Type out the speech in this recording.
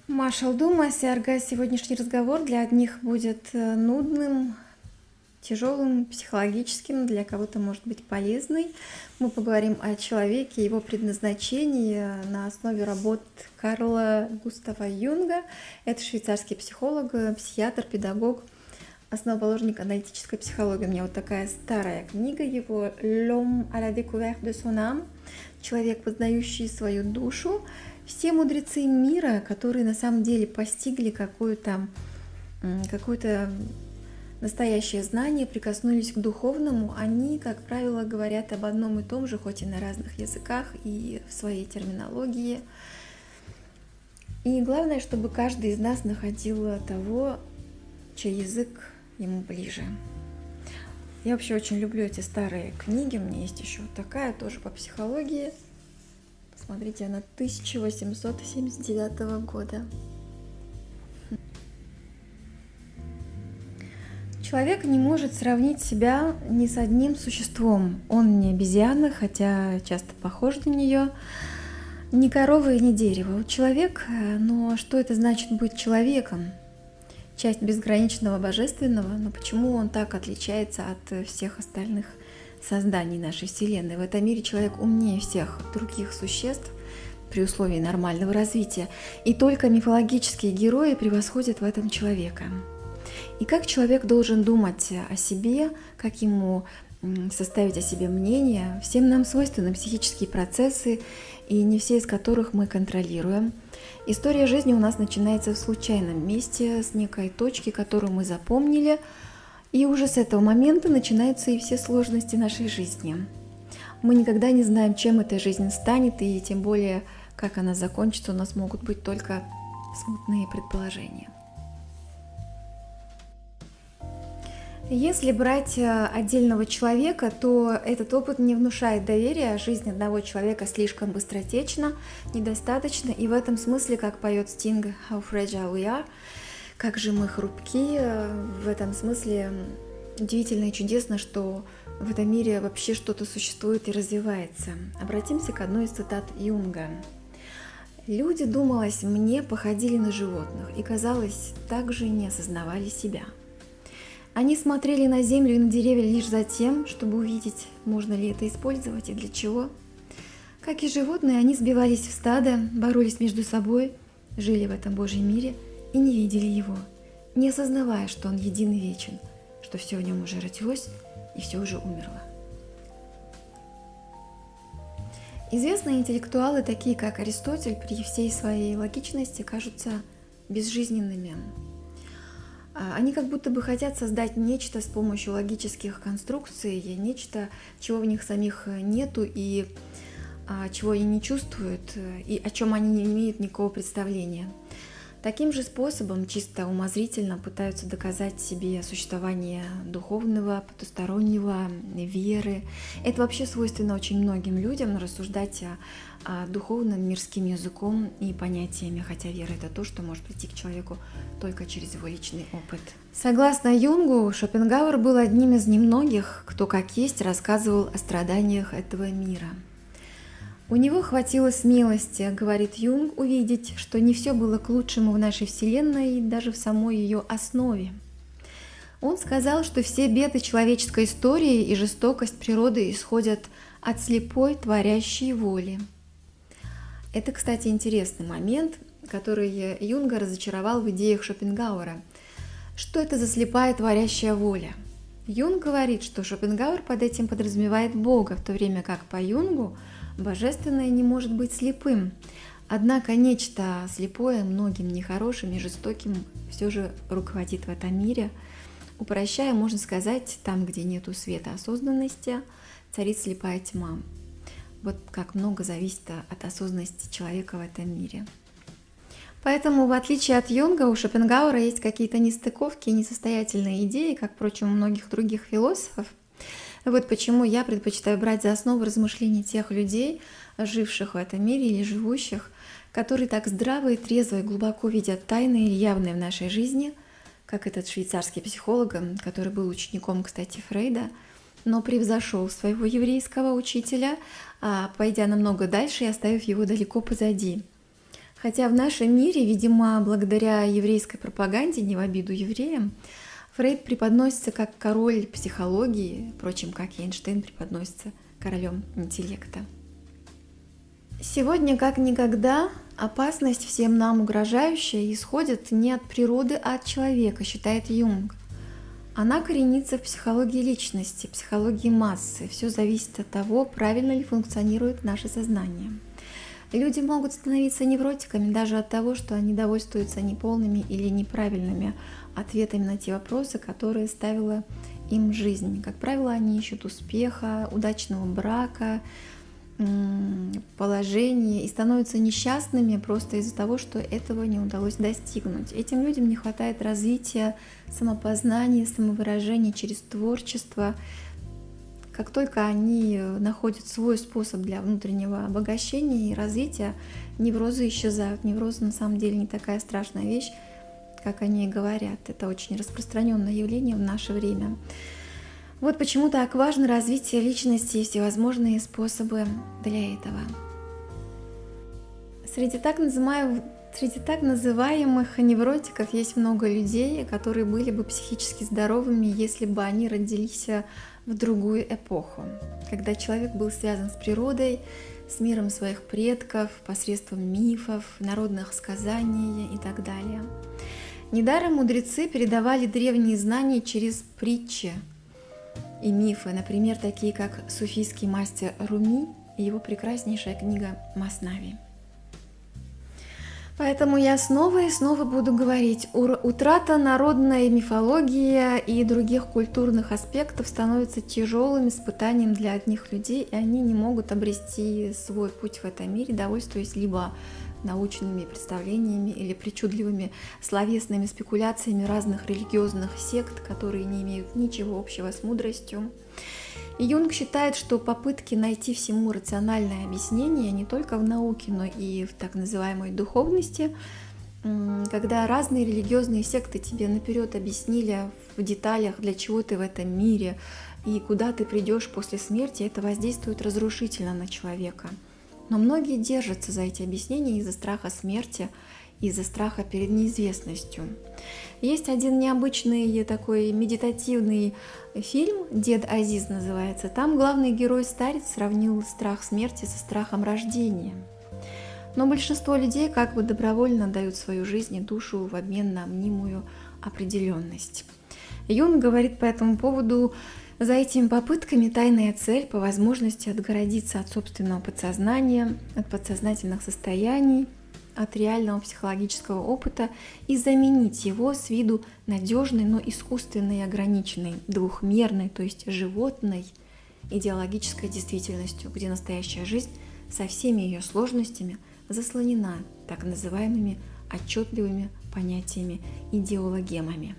Машалдума, Сиарга, сегодняшний разговор для одних будет нудным, тяжелым, психологическим, для кого-то может быть полезный. Мы поговорим о человеке, его предназначении на основе работ Карла Густава Юнга. Это швейцарский психолог, психиатр, педагог, основоположник аналитической психологии. У меня вот такая старая книга его «L'homme à la découverte de son âme», «Человек, познающий свою душу». Все мудрецы мира, которые на самом деле постигли какое-то настоящее знание, прикоснулись к духовному, они, как правило, говорят об одном и том же, хоть и на разных языках, и в своей терминологии. И главное, чтобы каждый из нас находил того, чей язык ему ближе. Я вообще очень люблю эти старые книги, у меня есть еще такая, тоже по психологии. Смотрите, она 1879 года. Человек не может сравнить себя ни с одним существом. Он не обезьяна, хотя часто похож на нее, ни корова и ни дерево. Он человек, но что это значит быть человеком? Часть безграничного божественного, но почему он так отличается от всех остальных созданий нашей Вселенной? В этом мире человек умнее всех других существ при условии нормального развития, и только мифологические герои превосходят в этом человека. И как человек должен думать о себе, как ему составить о себе мнение, всем нам свойственны психические процессы, и не все из которых мы контролируем. История жизни у нас начинается в случайном месте, с некой точки, которую мы запомнили, и уже с этого момента начинаются и все сложности нашей жизни. Мы никогда не знаем, чем эта жизнь станет, и тем более, как она закончится, у нас могут быть только смутные предположения. Если брать отдельного человека, то этот опыт не внушает доверия. Жизнь одного человека слишком быстротечна, недостаточно, и в этом смысле, как поет Стинг «How fragile we are», как же мы хрупки, в этом смысле удивительно и чудесно, что в этом мире вообще что-то существует и развивается. Обратимся к одной из цитат Юнга. «Люди, думалось мне, походили на животных и, казалось, также не осознавали себя. Они смотрели на землю и на деревья лишь за тем, чтобы увидеть, можно ли это использовать и для чего. Как и животные, они сбивались в стадо, боролись между собой, жили в этом Божьем мире и не видели его, не осознавая, что он един и вечен, что все в нем уже родилось и все уже умерло». Известные интеллектуалы, такие как Аристотель, при всей своей логичности кажутся безжизненными. Они как будто бы хотят создать нечто с помощью логических конструкций, нечто, чего в них самих нету и чего они не чувствуют, и о чем они не имеют никакого представления. Таким же способом, чисто умозрительно, пытаются доказать себе существование духовного, потустороннего, веры. Это вообще свойственно очень многим людям, рассуждать о духовном мирским языком и понятиями, хотя вера – это то, что может прийти к человеку только через его личный опыт. Согласно Юнгу, Шопенгауэр был одним из немногих, кто как есть рассказывал о страданиях этого мира. У него хватило смелости, говорит Юнг, увидеть, что не все было к лучшему в нашей Вселенной и даже в самой ее основе. Он сказал, что все беды человеческой истории и жестокость природы исходят от слепой творящей воли. Это, кстати, интересный момент, который Юнга разочаровал в идеях Шопенгауэра. Что это за слепая творящая воля? Юнг говорит, что Шопенгауэр под этим подразумевает Бога, в то время как по Юнгу божественное не может быть слепым. Однако нечто слепое, многим нехорошим и жестоким все же руководит в этом мире. Упрощая, можно сказать, там, где нету света осознанности, царит слепая тьма. Вот как много зависит от осознанности человека в этом мире. Поэтому, в отличие от Юнга, у Шопенгауэра есть какие-то нестыковки и несостоятельные идеи, как, впрочем, у многих других философов. Вот почему я предпочитаю брать за основу размышлений тех людей, живших в этом мире или живущих, которые так здраво и трезво и глубоко видят тайное или явное в нашей жизни, как этот швейцарский психолог, который был учеником, кстати, Фрейда, но превзошел своего еврейского учителя, пойдя намного дальше и оставив его далеко позади. Хотя в нашем мире, видимо, благодаря еврейской пропаганде, не в обиду евреям, Фрейд преподносится как король психологии, впрочем, как и Эйнштейн преподносится королем интеллекта. Сегодня, как никогда, опасность всем нам угрожающая исходит не от природы, а от человека, считает Юнг. Она коренится в психологии личности, психологии массы. Все зависит от того, правильно ли функционирует наше сознание. Люди могут становиться невротиками даже от того, что они довольствуются неполными или неправильными ответами на те вопросы, которые ставила им жизнь. Как правило, они ищут успеха, удачного брака, положения и становятся несчастными просто из-за того, что этого не удалось достигнуть. Этим людям не хватает развития, самопознания, самовыражения через творчество. Как только они находят свой способ для внутреннего обогащения и развития, неврозы исчезают. Неврозы на самом деле не такая страшная вещь, как они и говорят. Это очень распространенное явление в наше время. Вот почему так важно развитие личности и всевозможные способы для этого. Среди так называемых невротиков есть много людей, которые были бы психически здоровыми, если бы они родились в другую эпоху, когда человек был связан с природой, с миром своих предков, посредством мифов, народных сказаний и так далее. Недаром мудрецы передавали древние знания через притчи и мифы, например, такие как суфийский мастер Руми и его прекраснейшая книга «Маснави». Поэтому я снова и снова буду говорить, утрата народной мифологии и других культурных аспектов становится тяжелым испытанием для одних людей, и они не могут обрести свой путь в этом мире, довольствуясь либо научными представлениями или причудливыми словесными спекуляциями разных религиозных сект, которые не имеют ничего общего с мудростью. И Юнг считает, что попытки найти всему рациональное объяснение не только в науке, но и в так называемой духовности, когда разные религиозные секты тебе наперед объяснили в деталях, для чего ты в этом мире и куда ты придешь после смерти, это воздействует разрушительно на человека. Но многие держатся за эти объяснения из-за страха смерти, из-за страха перед неизвестностью. Есть один необычный такой медитативный фильм «Дед Азиз» называется. Там главный герой-старец сравнил страх смерти со страхом рождения. Но большинство людей как бы добровольно дают свою жизнь и душу в обмен на мнимую определенность. Юнг говорит по этому поводу: за этими попытками тайная цель по возможности отгородиться от собственного подсознания, от подсознательных состояний, от реального психологического опыта и заменить его с виду надежной, но искусственной и ограниченной, двухмерной, то есть животной идеологической действительностью, где настоящая жизнь со всеми ее сложностями заслонена так называемыми отчетливыми понятиями идеологемами.